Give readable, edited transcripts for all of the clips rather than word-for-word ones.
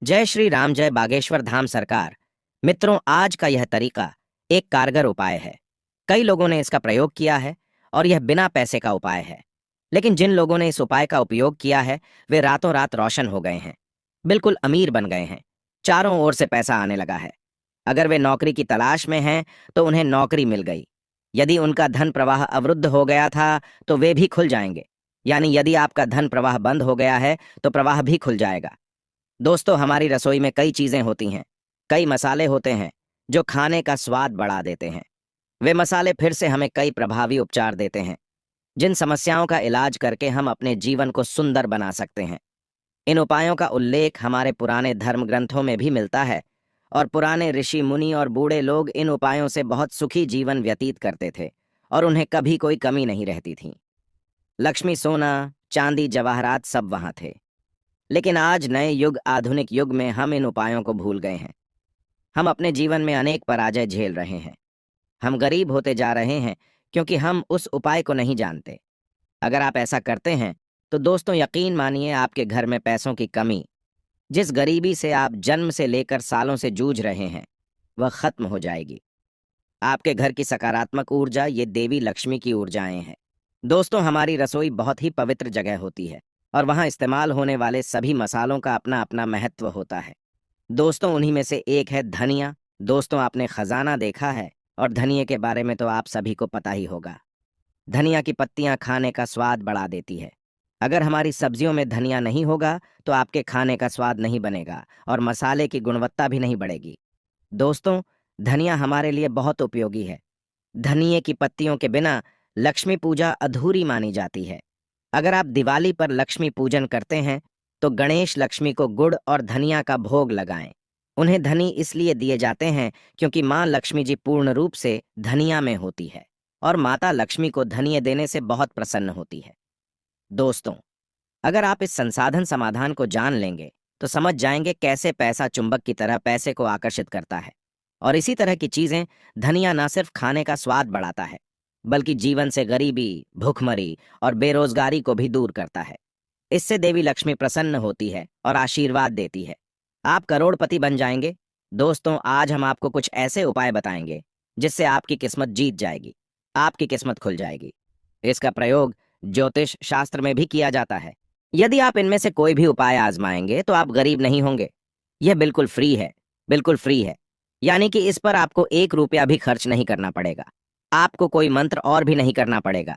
जय श्री राम, जय बागेश्वर धाम सरकार। मित्रों, आज का यह तरीका एक कारगर उपाय है। कई लोगों ने इसका प्रयोग किया है और यह बिना पैसे का उपाय है। लेकिन जिन लोगों ने इस उपाय का उपयोग किया है वे रातों रात रोशन हो गए हैं, बिल्कुल अमीर बन गए हैं। चारों ओर से पैसा आने लगा है। अगर वे नौकरी की तलाश में हैं तो उन्हें नौकरी मिल गई। यदि उनका धन प्रवाह अवरुद्ध हो गया था तो वे भी खुल जाएंगे। यानी यदि आपका धन प्रवाह बंद हो गया है तो प्रवाह भी खुल जाएगा। दोस्तों, हमारी रसोई में कई चीजें होती हैं, कई मसाले होते हैं जो खाने का स्वाद बढ़ा देते हैं। वे मसाले फिर से हमें कई प्रभावी उपचार देते हैं, जिन समस्याओं का इलाज करके हम अपने जीवन को सुंदर बना सकते हैं। इन उपायों का उल्लेख हमारे पुराने धर्म ग्रंथों में भी मिलता है और पुराने ऋषि मुनि और बूढ़े लोग इन उपायों से बहुत सुखी जीवन व्यतीत करते थे और उन्हें कभी कोई कमी नहीं रहती थी। लक्ष्मी, सोना, चांदी, जवाहरात सब वहां थे। लेकिन आज नए युग, आधुनिक युग में हम इन उपायों को भूल गए हैं। हम अपने जीवन में अनेक पराजय झेल रहे हैं। हम गरीब होते जा रहे हैं क्योंकि हम उस उपाय को नहीं जानते। अगर आप ऐसा करते हैं तो दोस्तों, यकीन मानिए, आपके घर में पैसों की कमी, जिस गरीबी से आप जन्म से लेकर सालों से जूझ रहे हैं, वह खत्म हो जाएगी। आपके घर की सकारात्मक ऊर्जा ये देवी लक्ष्मी की ऊर्जाएं हैं। दोस्तों, हमारी रसोई बहुत ही पवित्र जगह होती है और वहां इस्तेमाल होने वाले सभी मसालों का अपना अपना महत्व होता है। दोस्तों, उन्हीं में से एक है धनिया। दोस्तों, आपने खजाना देखा है और धनिये के बारे में तो आप सभी को पता ही होगा। धनिया की पत्तियां खाने का स्वाद बढ़ा देती है। अगर हमारी सब्जियों में धनिया नहीं होगा तो आपके खाने का स्वाद नहीं बनेगा और मसाले की गुणवत्ता भी नहीं बढ़ेगी। दोस्तों, धनिया हमारे लिए बहुत उपयोगी है। धनिये की पत्तियों के बिना लक्ष्मी पूजा अधूरी मानी जाती है। अगर आप दिवाली पर लक्ष्मी पूजन करते हैं तो गणेश लक्ष्मी को गुड़ और धनिया का भोग लगाएं। उन्हें धनी इसलिए दिए जाते हैं क्योंकि माँ लक्ष्मी जी पूर्ण रूप से धनिया में होती है और माता लक्ष्मी को धनिये देने से बहुत प्रसन्न होती है। दोस्तों, अगर आप इस संसाधन समाधान को जान लेंगे तो समझ जाएंगे कैसे पैसा चुंबक की तरह पैसे को आकर्षित करता है। और इसी तरह की चीजें, धनिया ना सिर्फ खाने का स्वाद बढ़ाता है बल्कि जीवन से गरीबी, भूखमरी और बेरोजगारी को भी दूर करता है। इससे देवी लक्ष्मी प्रसन्न होती है और आशीर्वाद देती है। आप करोड़पति बन जाएंगे। दोस्तों, आज हम आपको कुछ ऐसे उपाय बताएंगे जिससे आपकी किस्मत जीत जाएगी, आपकी किस्मत खुल जाएगी। इसका प्रयोग ज्योतिष शास्त्र में भी किया जाता है। यदि आप इनमें से कोई भी उपाय आजमाएंगे तो आप गरीब नहीं होंगे। यह बिल्कुल फ्री है, बिल्कुल फ्री है। यानी कि इस पर आपको 1 रुपया भी खर्च नहीं करना पड़ेगा। आपको कोई मंत्र और भी नहीं करना पड़ेगा।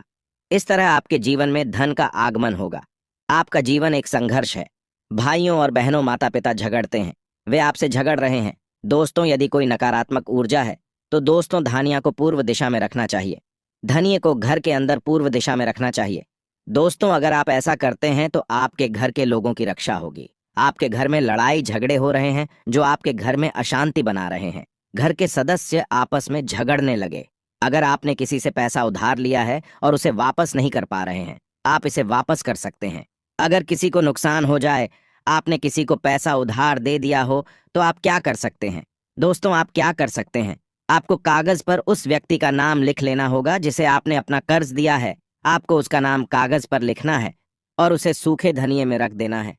इस तरह आपके जीवन में धन का आगमन होगा। आपका जीवन एक संघर्ष है। भाइयों और बहनों, माता पिता झगड़ते हैं, वे आपसे झगड़ रहे हैं। दोस्तों, यदि कोई नकारात्मक ऊर्जा है तो दोस्तों, धानिया को पूर्व दिशा में रखना चाहिए। धनिये को घर के अंदर पूर्व दिशा में रखना चाहिए। दोस्तों, अगर आप ऐसा करते हैं तो आपके घर के लोगों की रक्षा होगी। आपके घर में लड़ाई झगड़े हो रहे हैं जो आपके घर में अशांति बना रहे हैं। घर के सदस्य आपस में झगड़ने लगे। अगर आपने किसी से पैसा उधार लिया है और उसे वापस नहीं कर पा रहे हैं, आप इसे वापस कर सकते हैं। अगर किसी को नुकसान हो जाए, आपने किसी को पैसा उधार दे दिया हो, तो आप क्या कर सकते हैं? दोस्तों, आप क्या कर सकते हैं? आपको कागज पर उस व्यक्ति का नाम लिख लेना होगा जिसे आपने अपना कर्ज दिया है। आपको उसका नाम कागज पर लिखना है और उसे सूखे धनिये में रख देना है।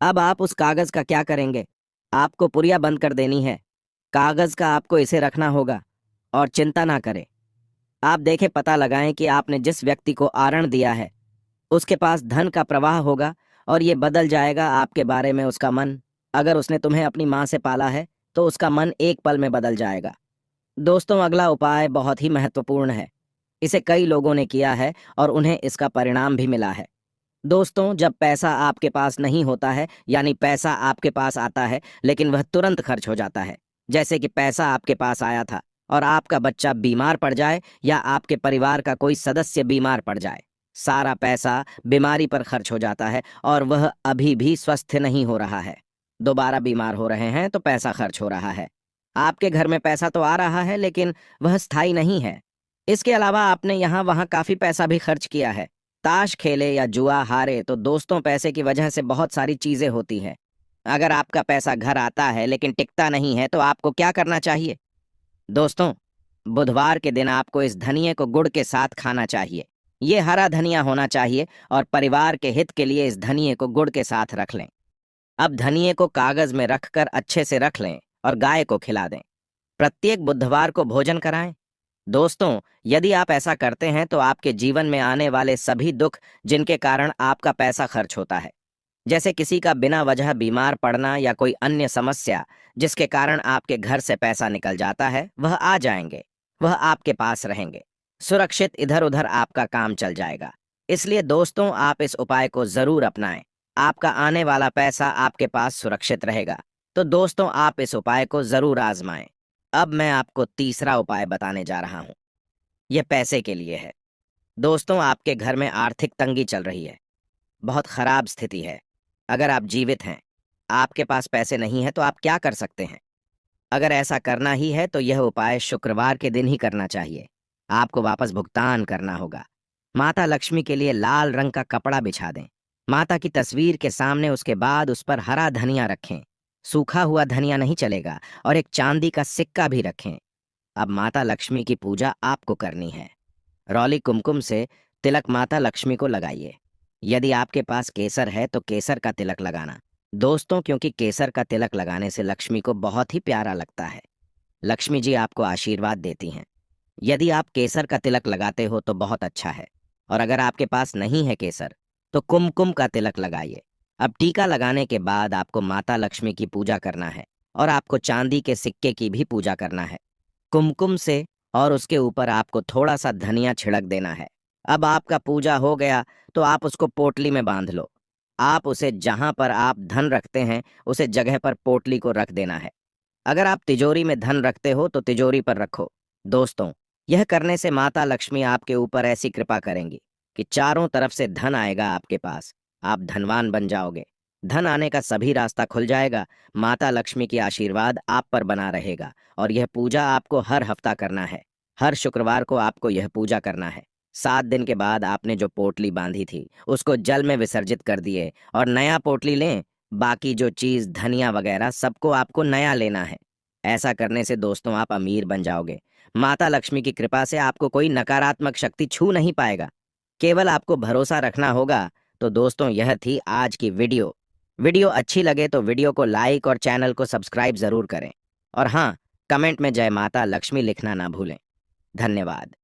अब आप उस कागज का क्या करेंगे? आपको पुड़िया बंद कर देनी है। कागज का आपको इसे रखना होगा और चिंता ना करें। आप देखें, पता लगाएं कि आपने जिस व्यक्ति को आरण दिया है उसके पास धन का प्रवाह होगा और ये बदल जाएगा आपके बारे में उसका मन। अगर उसने तुम्हें अपनी माँ से पाला है तो उसका मन एक पल में बदल जाएगा। दोस्तों, अगला उपाय बहुत ही महत्वपूर्ण है। इसे कई लोगों ने किया है और उन्हें इसका परिणाम भी मिला है। दोस्तों, जब पैसा आपके पास नहीं होता है, यानी पैसा आपके पास आता है लेकिन वह तुरंत खर्च हो जाता है, जैसे कि पैसा आपके पास आया था और आपका बच्चा बीमार पड़ जाए या आपके परिवार का कोई सदस्य बीमार पड़ जाए, सारा पैसा बीमारी पर खर्च हो जाता है और वह अभी भी स्वस्थ नहीं हो रहा है। दोबारा बीमार हो रहे हैं तो पैसा खर्च हो रहा है। आपके घर में पैसा तो आ रहा है लेकिन वह स्थायी नहीं है। इसके अलावा आपने यहाँ वहाँ काफी पैसा भी खर्च किया है। ताश खेले या जुआ हारे तो दोस्तों, पैसे की वजह से बहुत सारी चीजें होती हैं। अगर आपका पैसा घर आता है लेकिन टिकता नहीं है तो आपको क्या करना चाहिए? दोस्तों, बुधवार के दिन आपको इस धनिये को गुड़ के साथ खाना चाहिए। ये हरा धनिया होना चाहिए और परिवार के हित के लिए इस धनिये को गुड़ के साथ रख लें। अब धनिये को कागज में रखकर अच्छे से रख लें और गाय को खिला दें। प्रत्येक बुधवार को भोजन कराएं। दोस्तों, यदि आप ऐसा करते हैं तो आपके जीवन में आने वाले सभी दुख जिनके कारण आपका पैसा खर्च होता है, जैसे किसी का बिना वजह बीमार पड़ना या कोई अन्य समस्या जिसके कारण आपके घर से पैसा निकल जाता है, वह आ जाएंगे। वह आपके पास रहेंगे। सुरक्षित इधर उधर आपका काम चल जाएगा। इसलिए दोस्तों, आप इस उपाय को जरूर अपनाएं। आपका आने वाला पैसा आपके पास सुरक्षित रहेगा। तो दोस्तों, आप इस उपाय को जरूर आजमाएं। अब मैं आपको तीसरा उपाय बताने जा रहा हूं। यह पैसे के लिए है। दोस्तों, आपके घर में आर्थिक तंगी चल रही है। बहुत खराब स्थिति है। अगर आप जीवित हैं, आपके पास पैसे नहीं है, तो आप क्या कर सकते हैं? अगर ऐसा करना ही है तो यह उपाय शुक्रवार के दिन ही करना चाहिए। आपको वापस भुगतान करना होगा। माता लक्ष्मी के लिए लाल रंग का कपड़ा बिछा दें। माता की तस्वीर के सामने, उसके बाद उस पर हरा धनिया रखें। सूखा हुआ धनिया नहीं चलेगा। और एक चांदी का सिक्का भी रखें। अब माता लक्ष्मी की पूजा आपको करनी है। रौली कुमकुम से तिलक माता लक्ष्मी को लगाइए। यदि आपके पास केसर है तो केसर का तिलक लगाना। दोस्तों, क्योंकि केसर का तिलक लगाने से लक्ष्मी को बहुत ही प्यारा लगता है। लक्ष्मी जी आपको आशीर्वाद देती हैं। यदि आप केसर का तिलक लगाते हो तो बहुत अच्छा है। और अगर आपके पास नहीं है केसर, तो कुमकुम का तिलक लगाइए। अब टीका लगाने के बाद आपको माता लक्ष्मी की पूजा करना है और आपको चांदी के सिक्के की भी पूजा करना है। कुमकुम से और उसके ऊपर आपको थोड़ा सा धनिया छिड़क देना है। अब आपका पूजा हो गया तो आप उसको पोटली में बांध लो। आप उसे जहां पर आप धन रखते हैं, उसे जगह पर पोटली को रख देना है। अगर आप तिजोरी में धन रखते हो तो तिजोरी पर रखो। दोस्तों, यह करने से माता लक्ष्मी आपके ऊपर ऐसी कृपा करेंगी कि चारों तरफ से धन आएगा आपके पास। आप धनवान बन जाओगे। धन आने का सभी रास्ता खुल जाएगा। माता लक्ष्मी की आशीर्वाद आप पर बना रहेगा। और यह पूजा आपको हर हफ्ता करना है। हर शुक्रवार को आपको यह पूजा करना है। 7 दिन के बाद आपने जो पोटली बांधी थी उसको जल में विसर्जित कर दिए और नया पोटली लें। बाकी जो चीज धनिया वगैरह सबको आपको नया लेना है। ऐसा करने से दोस्तों, आप अमीर बन जाओगे। माता लक्ष्मी की कृपा से आपको कोई नकारात्मक शक्ति छू नहीं पाएगा। केवल आपको भरोसा रखना होगा। तो दोस्तों, यह थी आज की वीडियो। वीडियो अच्छी लगे तो वीडियो को लाइक और चैनल को सब्सक्राइब जरूर करें। और हाँ, कमेंट में जय माता लक्ष्मी लिखना ना भूलें। धन्यवाद।